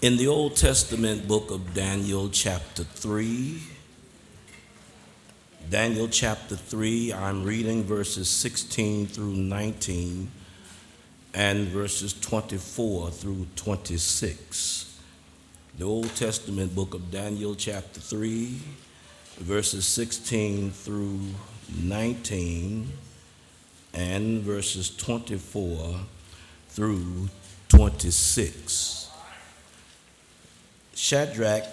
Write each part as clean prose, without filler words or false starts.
In the Old Testament book of Daniel, chapter 3, I'm reading verses 16 through 19 and verses 24 through 26. The Old Testament book of Daniel, chapter 3, verses 16 through 19 and verses 24 through 26. Shadrach,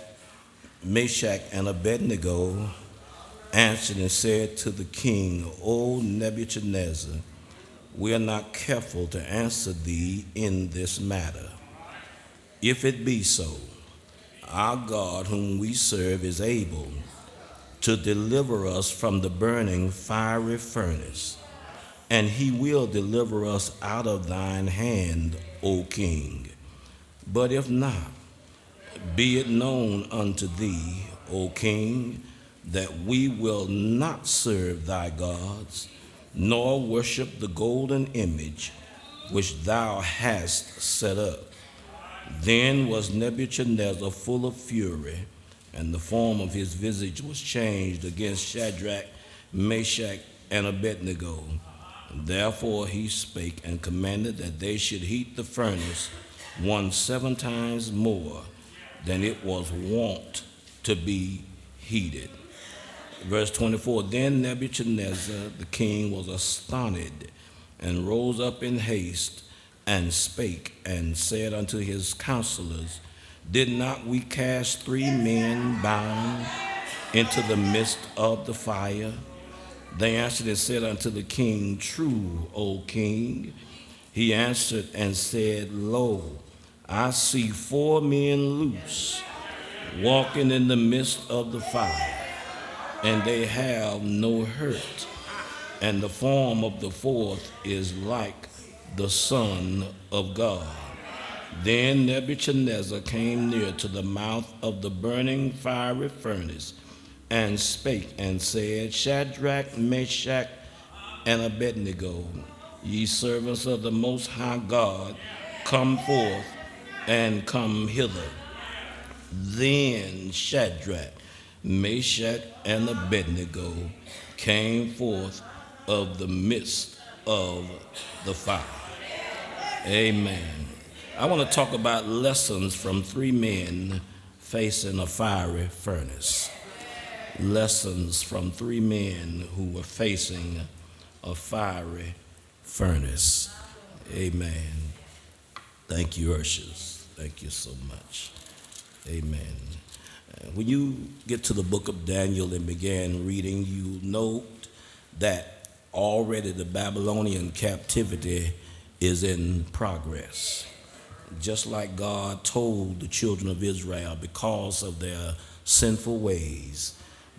Meshach, and Abednego answered and said to the king, O Nebuchadnezzar, we are not careful to answer thee in this matter. If it be so, our God whom we serve is able to deliver us from the burning fiery furnace, and he will deliver us out of thine hand, O king. But if not, be it known unto thee, O king, that we will not serve thy gods, nor worship the golden image which thou hast set up. Then was Nebuchadnezzar full of fury, and the form of his visage was changed against Shadrach, Meshach, and Abednego. Therefore he spake and commanded that they should heat the furnace 7 times more than it was wont to be heated. Verse 24, then Nebuchadnezzar the king was astonished, and rose up in haste, and spake, and said unto his counselors, did not we cast 3 men bound into the midst of the fire? They answered and said unto the king, true, O king. He answered and said, lo, I see 4 men loose, walking in the midst of the fire, and they have no hurt, and the form of the 4th is like the Son of God. Then Nebuchadnezzar came near to the mouth of the burning fiery furnace, and spake and said, Shadrach, Meshach, and Abednego, ye servants of the Most High God, come forth and come hither. Then Shadrach, Meshach, and Abednego came forth of the midst of the fire. Amen. I want to talk about lessons from 3 men facing a fiery furnace. Lessons from 3 men who were facing a fiery furnace. Amen. Thank you, Urshus. Thank you so much. Amen. When you get to the book of Daniel and begin reading, you note that already the Babylonian captivity is in progress. Just like God told the children of Israel, because of their sinful ways,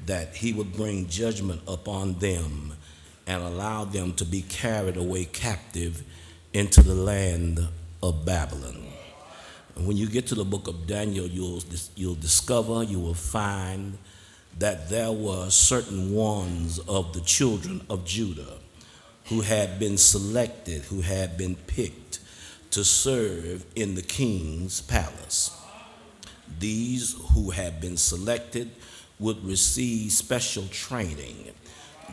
that he would bring judgment upon them and allow them to be carried away captive into the land of Babylon. And when you get to the book of Daniel, you'll discover, you will find that there were certain ones of the children of Judah who had been selected, who had been picked to serve in the king's palace. These who had been selected would receive special training.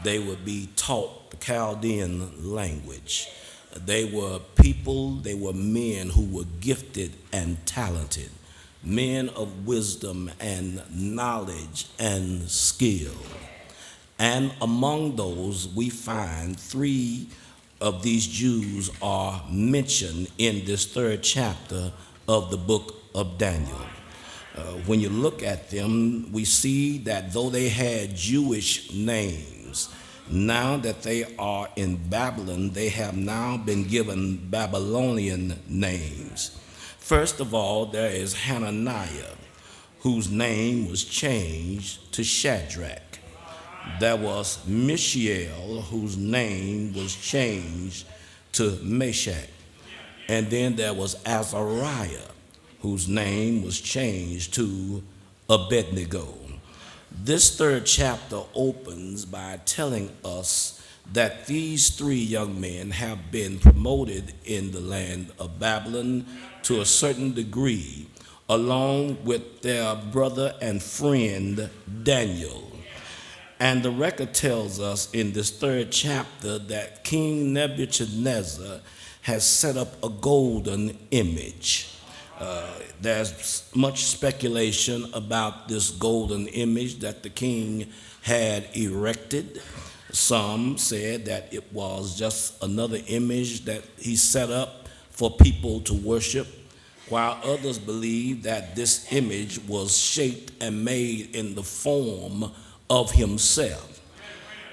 They would be taught the Chaldean language. They were people, they were men who were gifted and talented, men of wisdom and knowledge and skill. And among those, we find 3 of these Jews are mentioned in this 3rd chapter of the book of Daniel. When you look at them, we see that though they had Jewish names, now that they are in Babylon, they have now been given Babylonian names. First of all, there is Hananiah, whose name was changed to Shadrach. There was Mishael, whose name was changed to Meshach. And then there was Azariah, whose name was changed to Abednego. This 3rd chapter opens by telling us that these 3 young men have been promoted in the land of Babylon to a certain degree along with their brother and friend Daniel. And the record tells us in this third chapter that King Nebuchadnezzar has set up a golden image. There's much speculation about this golden image that the king had erected. Some said that it was just another image that he set up for people to worship, while others believe that this image was shaped and made in the form of himself.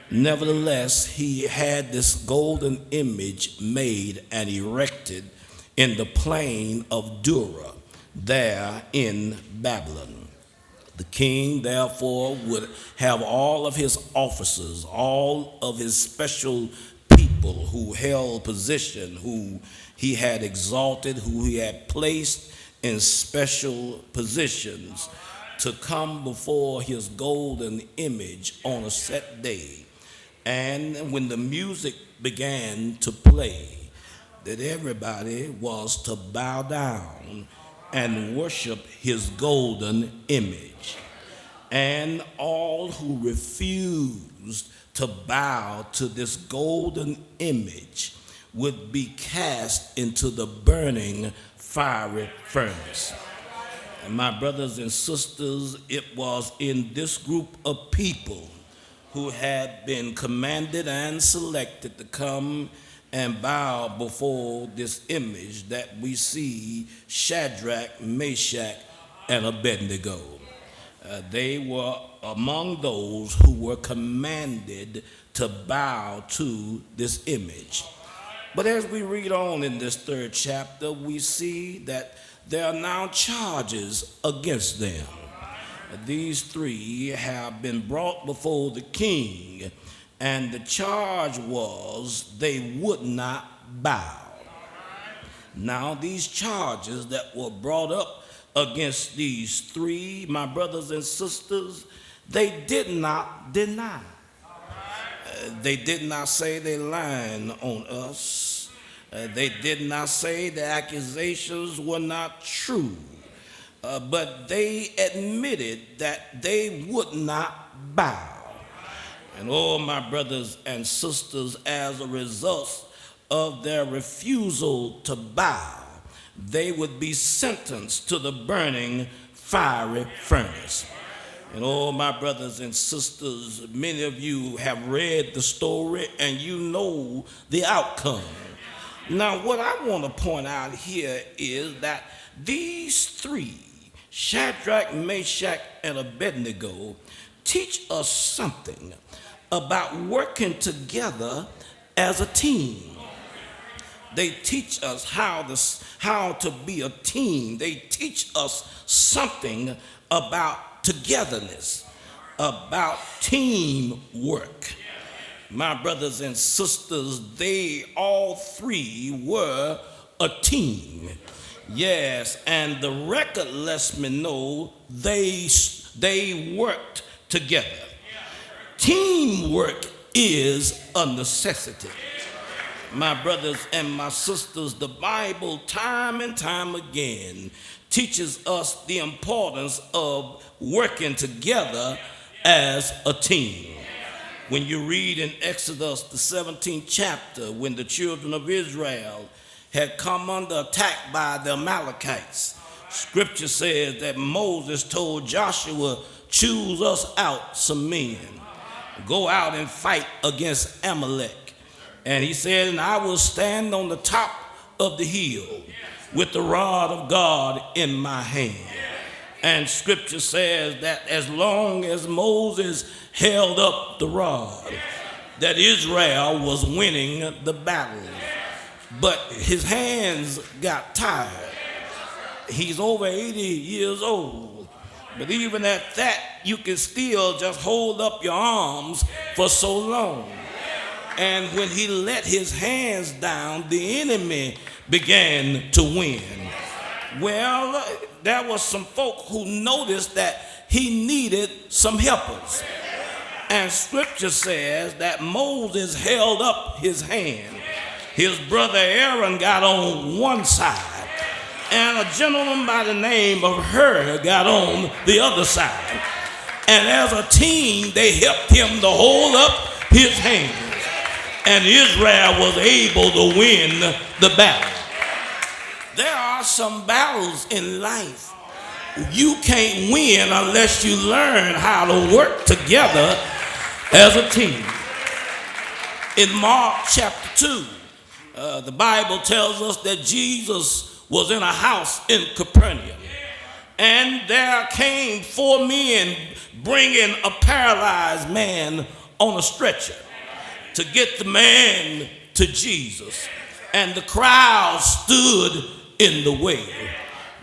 Nevertheless, he had this golden image made and erected in the plain of Dura, there in Babylon. The king, therefore, would have all of his officers, all of his special people who held position, who he had exalted, who he had placed in special positions, to come before his golden image on a set day. And when the music began to play, that everybody was to bow down and worship his golden image. And all who refused to bow to this golden image would be cast into the burning fiery furnace. And my brothers and sisters, it was in this group of people who had been commanded and selected to come and bow before this image that we see Shadrach, Meshach, and Abednego. They were among those who were commanded to bow to this image. But as we read on in this third chapter, we see that there are now charges against them. These three have been brought before the king, and the charge was they would not bow. Now, these charges that were brought up against these three, my brothers and sisters, they did not deny. They did not say they lying on us. They did not say the accusations were not true. But they admitted that they would not bow. And oh, my brothers and sisters, as a result of their refusal to bow, they would be sentenced to the burning fiery furnace. And oh, my brothers and sisters, many of you have read the story and you know the outcome. Now, what I want to point out here is that these three, Shadrach, Meshach, and Abednego, teach us something about working together as a team. They teach us how to be a team. They teach us something about togetherness, about teamwork. My brothers and sisters, they all three were a team. Yes, and the record lets me know they worked together. Teamwork is a necessity. My brothers and my sisters, the Bible time and time again teaches us the importance of working together as a team. When you read in Exodus, the 17th chapter, when the children of Israel had come under attack by the Amalekites, scripture says that Moses told Joshua, choose us out some men, go out and fight against Amalek. And he said, and I will stand on the top of the hill with the rod of God in my hand. And scripture says that as long as Moses held up the rod, that Israel was winning the battle. But his hands got tired. He's over 80 years old. But even at that, you can still just hold up your arms for so long. And when he let his hands down, the enemy began to win. Well, there was some folk who noticed that he needed some helpers. And scripture says that Moses held up his hand. His brother Aaron got on one side, and and a gentleman by the name of Her got on the other side. And as a team, they helped him to hold up his hands. And Israel was able to win the battle. There are some battles in life you can't win unless you learn how to work together as a team. In Mark chapter 2, the Bible tells us that Jesus was in a house in Capernaum. And there came 4 men bringing a paralyzed man on a stretcher to get the man to Jesus. And the crowd stood in the way.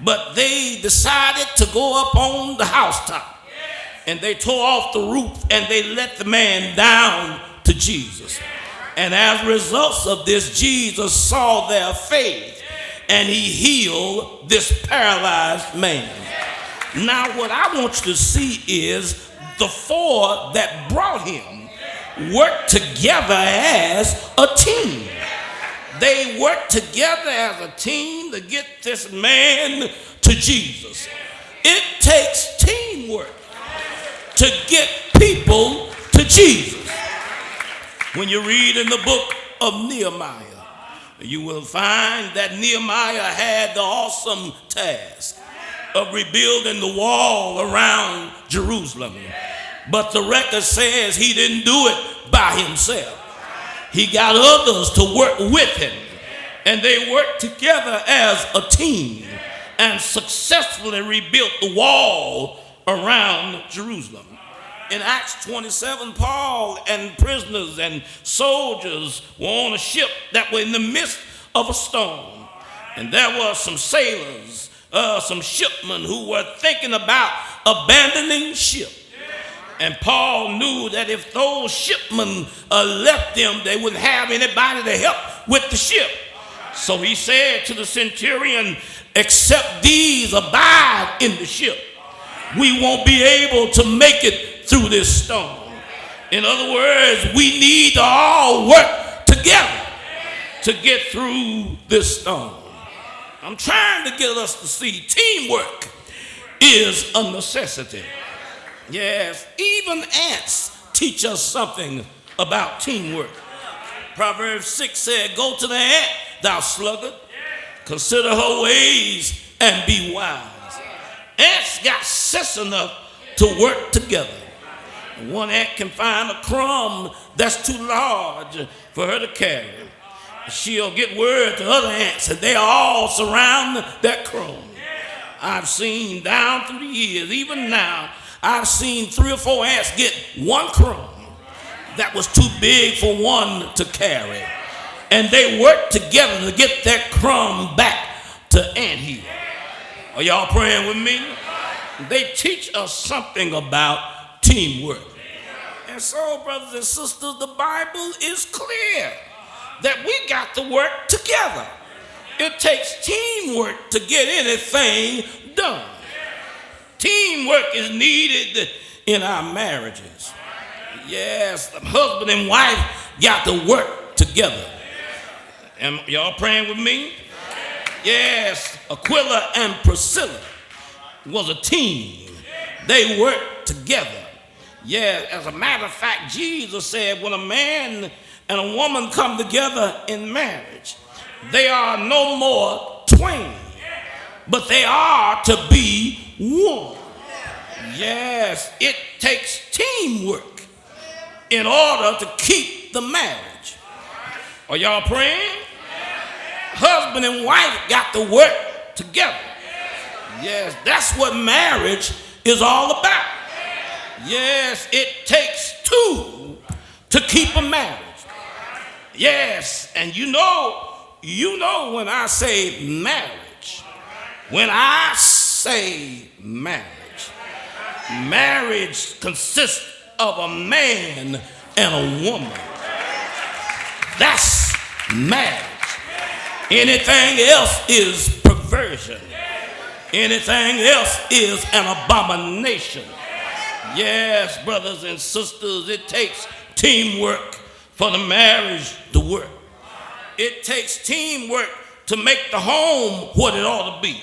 But they decided to go up on the housetop. And they tore off the roof and they let the man down to Jesus. And as a result of this, Jesus saw their faith and he healed this paralyzed man. Now what I want you to see is the 4 that brought him worked together as a team. They worked together as a team to get this man to Jesus. It takes teamwork to get people to Jesus. When you read in the book of Nehemiah, you will find that Nehemiah had the awesome task of rebuilding the wall around Jerusalem. But the record says he didn't do it by himself. He got others to work with him. And they worked together as a team and successfully rebuilt the wall around Jerusalem. In Acts 27, Paul and prisoners and soldiers were on a ship that were in the midst of a storm. And there were some sailors, some shipmen who were thinking about abandoning ship. And Paul knew that if those shipmen left them, they wouldn't have anybody to help with the ship. So he said to the centurion, except these abide in the ship, we won't be able to make it through this storm. In other words, we need to all work together to get through this storm. I'm trying to get us to see teamwork is a necessity. Yes, even ants teach us something about teamwork. Proverbs 6 said, go to the ant, thou sluggard, consider her ways and be wise. Ants got sense enough to work together. One ant can find a crumb that's too large for her to carry. She'll get word to other ants and they all surround that crumb. I've seen down through the years, even now, I've seen 3 or 4 ants get one crumb that was too big for one to carry. And they worked together to get that crumb back to anthill. Are y'all praying with me? They teach us something about teamwork. And so, brothers and sisters, the Bible is clear that we got to work together. It takes teamwork to get anything done. Teamwork is needed in our marriages. Yes, the husband and wife got to work together. Am y'all praying with me? Yes, Aquila and Priscilla was a team. They worked together. Yeah, as a matter of fact, Jesus said when a man and a woman come together in marriage, they are no more twain, but they are to be one. Yes, it takes teamwork in order to keep the marriage. Are y'all praying? Husband and wife got to work together. Yes, that's what marriage is all about. Yes, it takes 2 to keep a marriage. Yes, and you know when I say marriage, marriage consists of a man and a woman. That's marriage. Anything else is perversion. Anything else is an abomination. Yes, brothers and sisters, it takes teamwork for the marriage to work. It takes teamwork to make the home what it ought to be.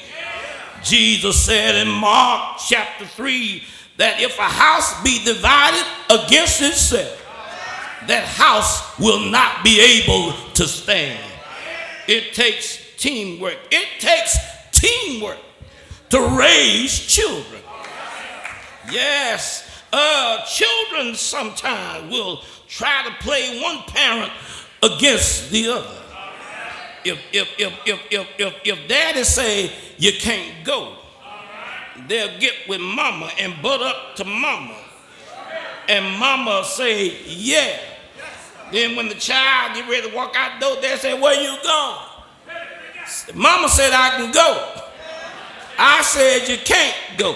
Jesus said in Mark chapter 3 that if a house be divided against itself, that house will not be able to stand. It takes teamwork. It takes teamwork to raise children. Yes, children sometimes will try to play one parent against the other. If daddy say you can't go, they'll get with mama and butt up to mama, and mama say yeah. Then when the child get ready to walk out the door, they say, where you going? Mama said I can go. I said you can't go.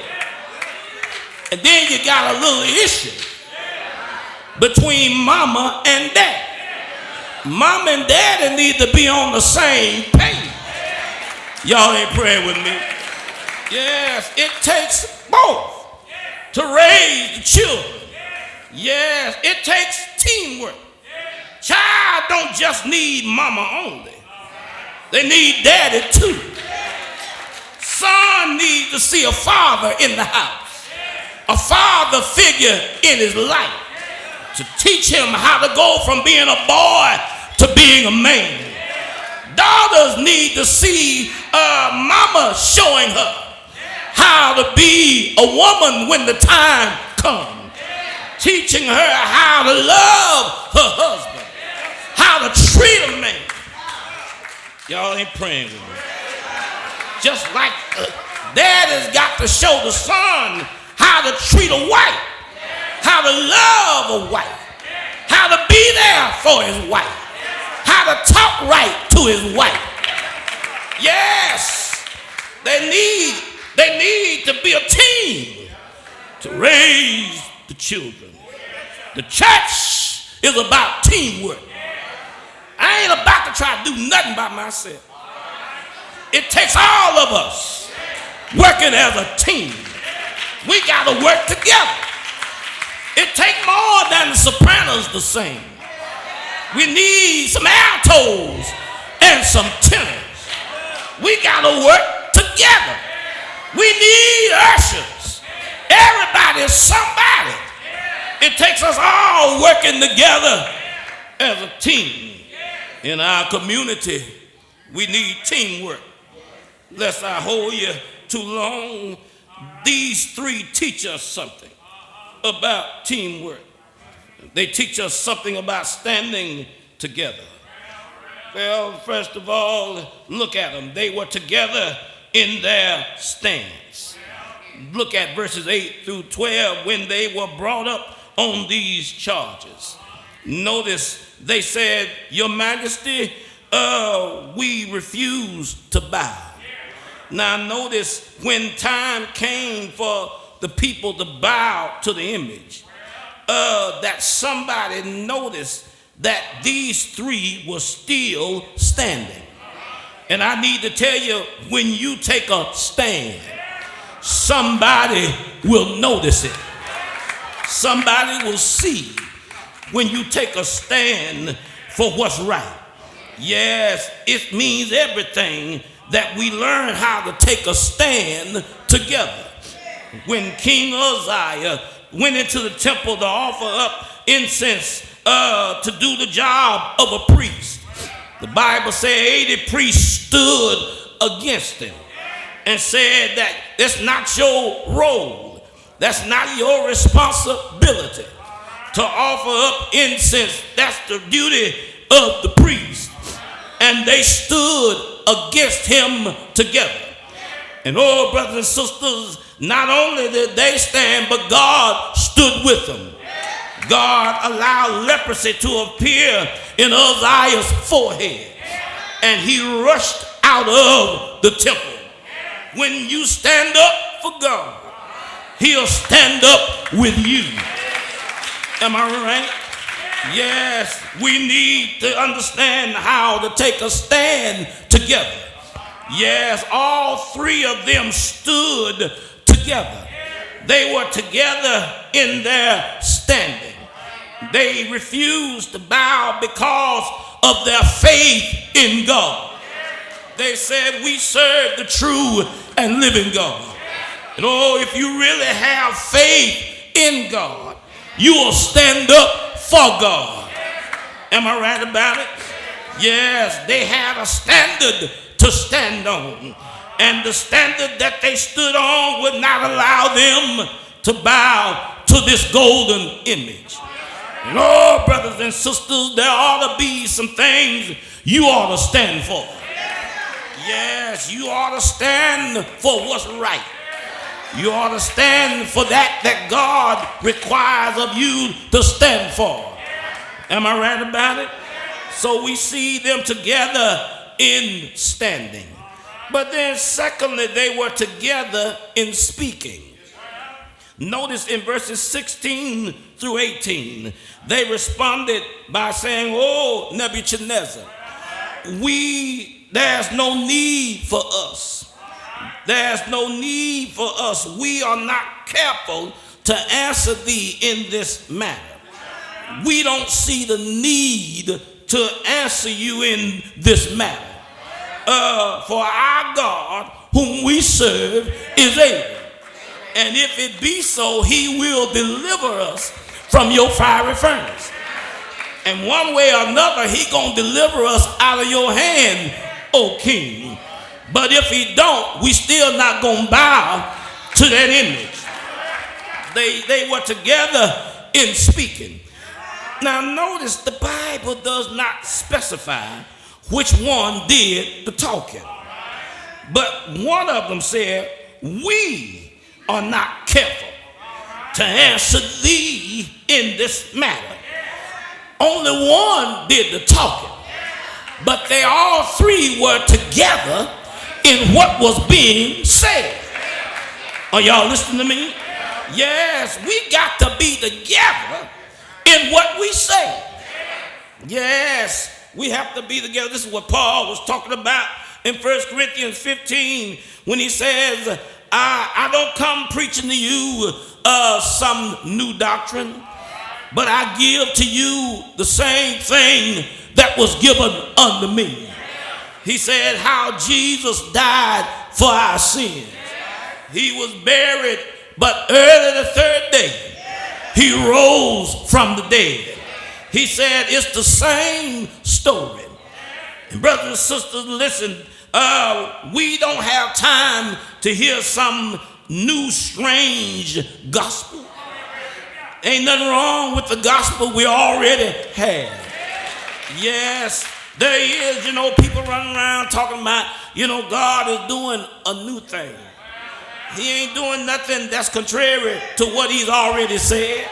And then you got a little issue between mama and dad. Mom and daddy need to be on the same page. Y'all ain't praying with me. Yes, it takes both to raise the children. Yes, it takes teamwork. Child don't just need mama only. They need daddy too. Son needs to see a father in the house, a father figure in his life to teach him how to go from being a boy to being a man. Daughters need to see mama showing her how to be a woman when the time comes, teaching her how to love her husband, how to treat a man. Y'all ain't praying with me. Just like daddy's got to show the son how to treat a wife, how to love a wife, how to be there for his wife, how to talk right to his wife. Yes, they need to be a team to raise the children. The church is about teamwork. I ain't about to try to do nothing by myself. It takes all of us working as a team. We got to work together. It takes more than the sopranos to sing. We need some altos and some tenors. We got to work together. We need ushers. Everybody is somebody. It takes us all working together as a team. In our community, we need teamwork. Lest I hold you too long, these three teach us something about teamwork. They teach us something about standing together. Well, first of all, look at them. They were together in their stance. Look at verses 8 through 12 when they were brought up on these charges. Notice they said, Your Majesty, we refuse to bow. Now notice when time came for the people to bow to the image, that somebody noticed that these three were still standing. And I need to tell you, when you take a stand, somebody will notice it. Somebody will see when you take a stand for what's right. Yes, it means everything that we learn how to take a stand together. When King Uzziah went into the temple to offer up incense to do the job of a priest, the Bible said 80 priests stood against him and said that it's not your role, that's not your responsibility to offer up incense. That's the duty of the priest. And they stood against him together. And oh, brothers and sisters, not only did they stand, but God stood with them. God allowed leprosy to appear in Uzziah's forehead, and he rushed out of the temple. When you stand up for God, he'll stand up with you. Am I right? Yes, we need to understand how to take a stand together. Yes, all three of them stood together. They were together in their standing. They refused to bow because of their faith in God. They said, we serve the true and living God. And oh, if you really have faith in God, you will stand up for God. Am I right about it? Yes, they had a standard to stand on. And the standard that they stood on would not allow them to bow to this golden image. And oh, brothers and sisters, there ought to be some things you ought to stand for. Yes, you ought to stand for what's right. You ought to stand for that God requires of you to stand for. Am I right about it? So we see them together in standing. But then secondly, they were together in speaking. Notice in verses 16 through 18, they responded by saying, oh, Nebuchadnezzar, there's no need for us. There's no need for us. We are not careful to answer thee in this matter. We don't see the need to answer you in this matter. For our God, whom we serve, is able. And if it be so, he will deliver us from your fiery furnace. And one way or another, he gonna deliver us out of your hand, O king. But if he don't, we still not gonna bow to that image. They were together in speaking. Now notice the Bible does not specify which one did the talking. But one of them said, we are not careful to answer thee in this matter. Only one did the talking, but they all three were together in what was being said. Are y'all listening to me? Yes, we got to be together in what we say. Yes, we have to be together. This is what Paul was talking about in 1 Corinthians 15 when he says, I don't come preaching to you some new doctrine, but I give to you the same thing that was given unto me. He said how Jesus died for our sins. He was buried, but early the third day, he rose from the dead. He said it's the same story. And brothers and sisters, listen, we don't have time to hear some new strange gospel. Ain't nothing wrong with the gospel we already have. Yes, there is, people running around talking about, God is doing a new thing. He ain't doing nothing that's contrary to what he's already said.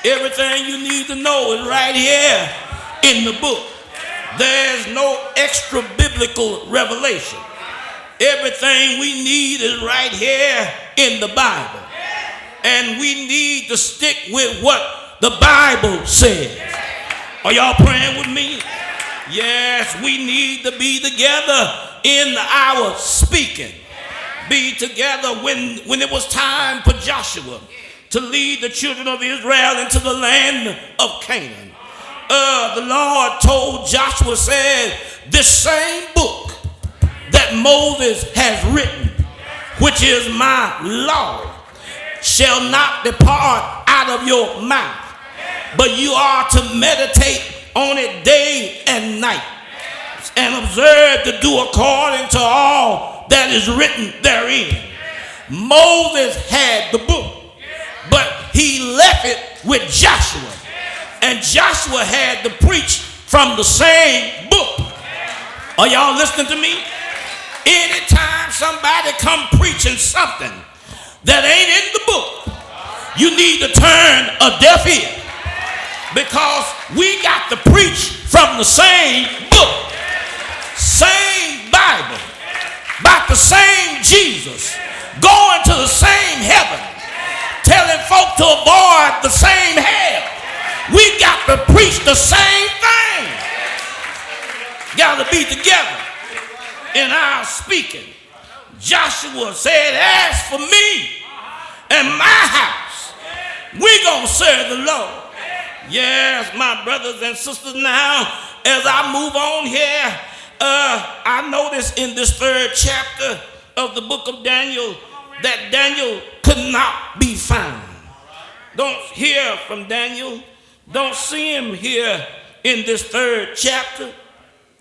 Everything you need to know is right here in the book. There's no extra biblical revelation. Everything we need is right here in the Bible. And we need to stick with what the Bible says. Are y'all praying with me? Yes, we need to be together in our speaking. Be together when it was time for Joshua to lead the children of Israel into the land of Canaan. The Lord told Joshua, said, this same book that Moses has written, which is my law, shall not depart out of your mouth, but you are to meditate on it day and night, and observe to do according to all that is written therein. Moses had the book, but he left it with Joshua, and Joshua had to preach from the same book. Are y'all listening to me? Anytime somebody come preaching something that ain't in the book, you need to turn a deaf ear, because we got to preach from the same book, same Bible, about the same Jesus, going to the same heaven, telling folk to avoid the same hell. We got to preach the same thing. Got to be together in our speaking. Joshua said, as for me and my house, we gonna serve the Lord. Yes, my brothers and sisters, now as I move on here, I noticed in this 3rd chapter of the book of Daniel that Daniel could not be found. Don't hear from Daniel. Don't see him here in this 3rd chapter.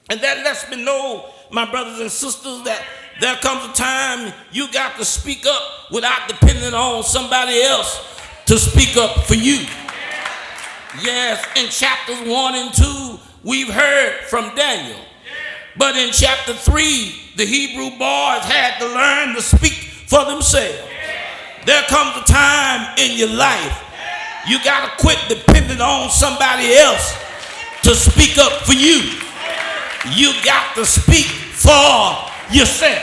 And that lets me know, my brothers and sisters, that there comes a time you got to speak up without depending on somebody else to speak up for you. Yes, in chapters 1 and 2, we've heard from Daniel. But in chapter 3, the Hebrew boys had to learn to speak for themselves. There comes a time in your life you got to quit depending on somebody else to speak up for you. You got to speak for yourself.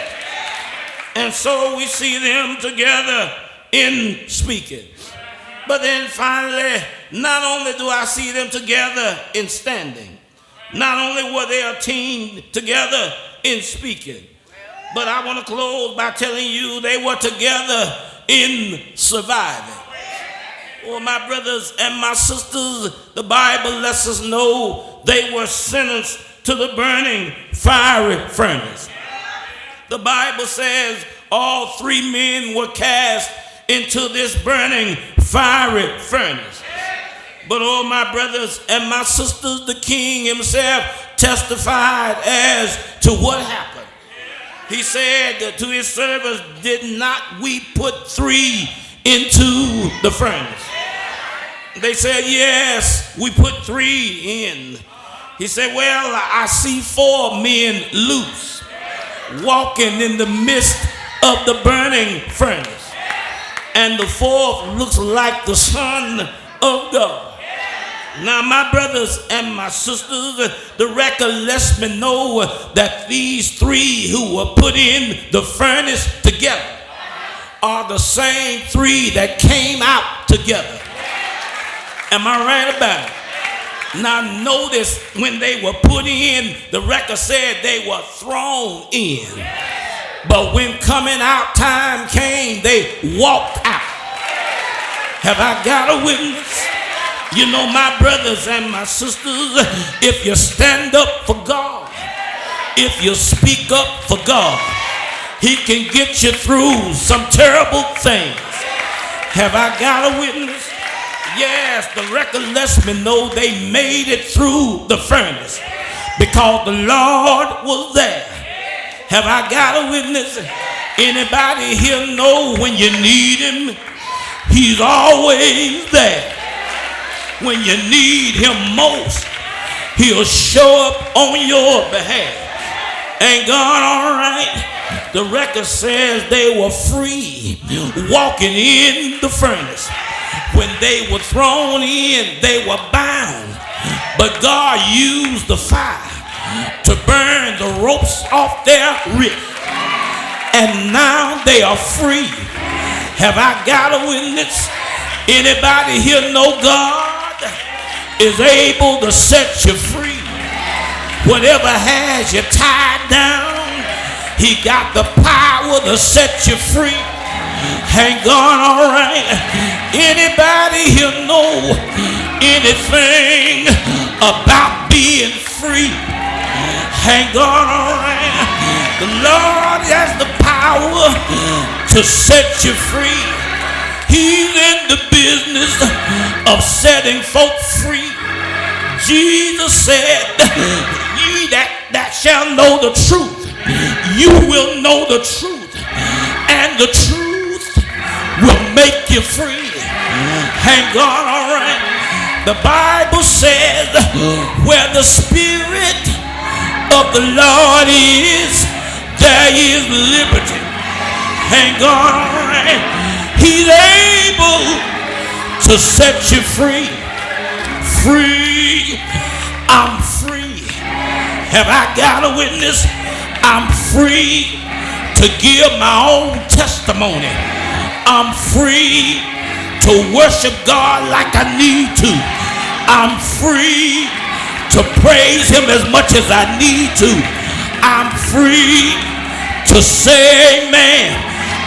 And so we see them together in speaking. But then finally, not only do I see them together in standing, not only were they a team together in speaking, but I want to close by telling you they were together in surviving. Oh, my brothers and my sisters, the Bible lets us know they were sentenced to the burning fiery furnace. The Bible says all 3 men were cast into this burning fiery furnace. But oh, my brothers and my sisters, the king himself testified as to what happened. He said to his servants, did not we put 3 into the furnace? They said, yes, we put 3 in. He said, well, I see 4 men loose, walking in the midst of the burning furnace. And the 4th looks like the Son of God. Now, my brothers and my sisters, the record lets me know that these 3 who were put in the furnace together are the same 3 that came out together. Am I right about it? Now, notice when they were put in, the record said they were thrown in. But when coming out time came, they walked out. Have I got a witness? You know, my brothers and my sisters, if you stand up for God, if you speak up for God, He can get you through some terrible things. Have I got a witness? Yes, the record lets me know they made it through the furnace because the Lord was there. Have I got a witness? Anybody here know when you need Him, He's always there. When you need Him most, He'll show up on your behalf. Ain't God all right? The record says they were free, walking in the furnace. When they were thrown in, they were bound. But God used the fire to burn the ropes off their wrists. And now they are free. Have I got a witness? Anybody here know God is able to set you free? Whatever has you tied down, He got the power to set you free. Ain't God all right? Anybody here know anything about being free? Ain't God all right? The Lord has the power to set you free. He's in the business of setting folk free. Jesus said, ye that shall know the truth, you will know the truth, and the truth will make you free. Ain't God all right? The Bible says, where the Spirit of the Lord is, there is liberty. Ain't God all right? He's able to set you free. Free. I'm free. Have I got a witness? I'm free to give my own testimony. I'm free to worship God like I need to. I'm free to praise Him as much as I need to. I'm free to say amen.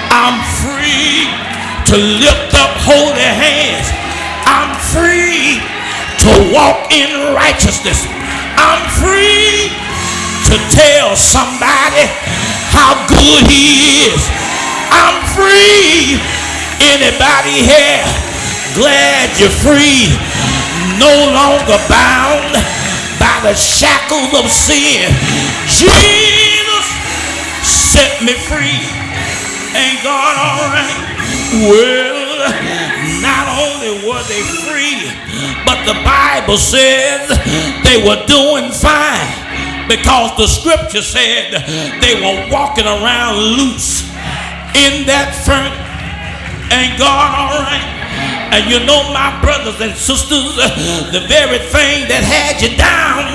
I'm free to lift up holy hands. I'm free to walk in righteousness. I'm free to tell somebody how good he is. I'm free. Anybody here glad you're free? No longer bound by the shackles of sin. Jesus set me free. Ain't God all right? Well, not only were they free, but the Bible says they were doing fine, because the scripture said they were walking around loose in that furnace. Ain't God all right? And you know, my brothers and sisters, the very thing that had you down,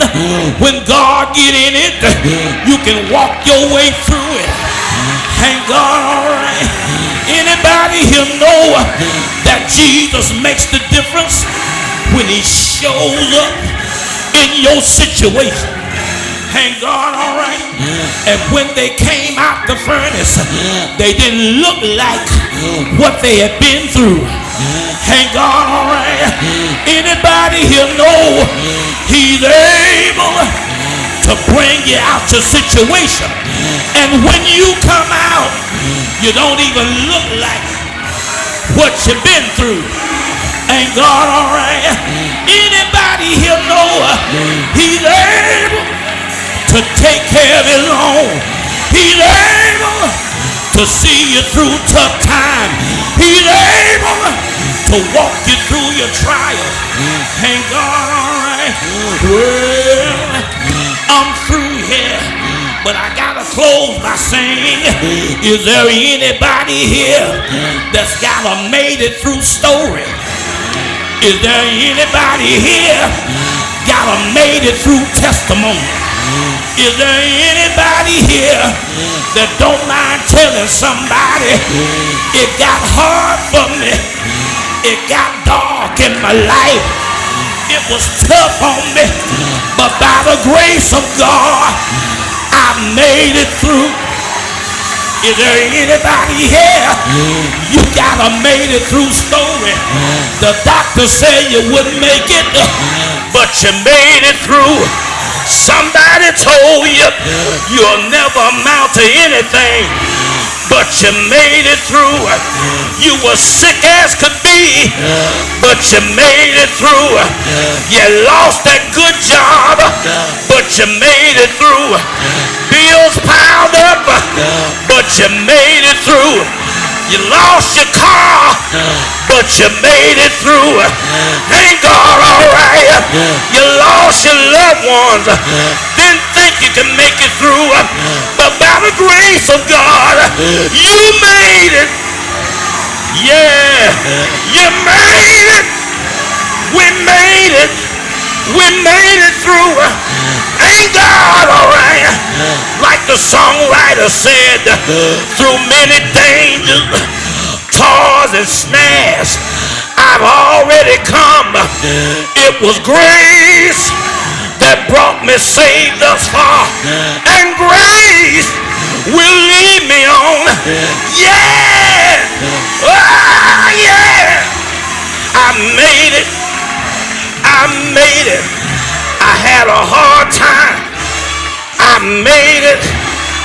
when God get in it, you can walk your way through it. Ain't God all right? Anybody here know that Jesus makes the difference when he shows up in your situation? Ain't God all right? And when they came out the furnace, they didn't look like what they had been through. Ain't God all right? Anybody here know he's able to bring you out your situation? And when you come out, you don't even look like what you've been through. Ain't God all right? Anybody here know he's able to take care of his own? He's able to see you through tough times. He's able to walk you through your trials. Ain't God all right? Well, I'm through here, but I gotta close by saying, is there anybody here that's got a made it through story? Is there anybody here got a made it through testimony? Is there anybody here that don't mind telling somebody, it got hard for me, it got dark in my life, it was tough on me, but by the grace of God, I made it through? Is there anybody here? You got a made it through story. The doctor said you wouldn't make it, but you made it through. Somebody told you you'll never amount to anything, but you made it through. You were sick as could be, but you made it through. You lost that good job, but you made it through. Bills piled up, but you made it through. You lost your car, but you made it through. Ain't God all right? You lost your loved ones, didn't think you could make it through, but by the grace of God, you made it. Yeah, you made it. We made it. We made it through. Ain't God all right? Like the songwriter said, through many dangers, toils and snares, I've already come. It was grace that brought me safe thus far, and grace will lead me on. Yeah, oh, yeah. I made it. I made it. I had a hard time. I made it.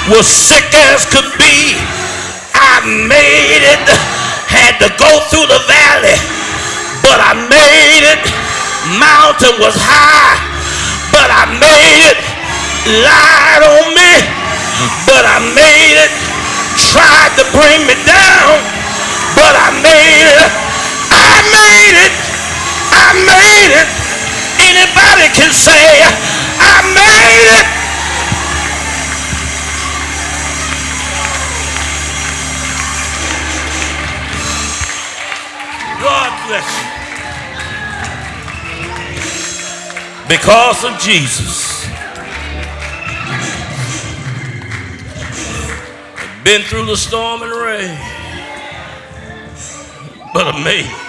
Was sick as could be. I made it. Had to go through the valley, but I made it. Mountain was high, but I made it. Lied on me, but I made it. Tried to bring me down, but I made it. I made it. I made it. Anybody can say, I made it. God bless you. Because of Jesus. I've been through the storm and rain, but I made it.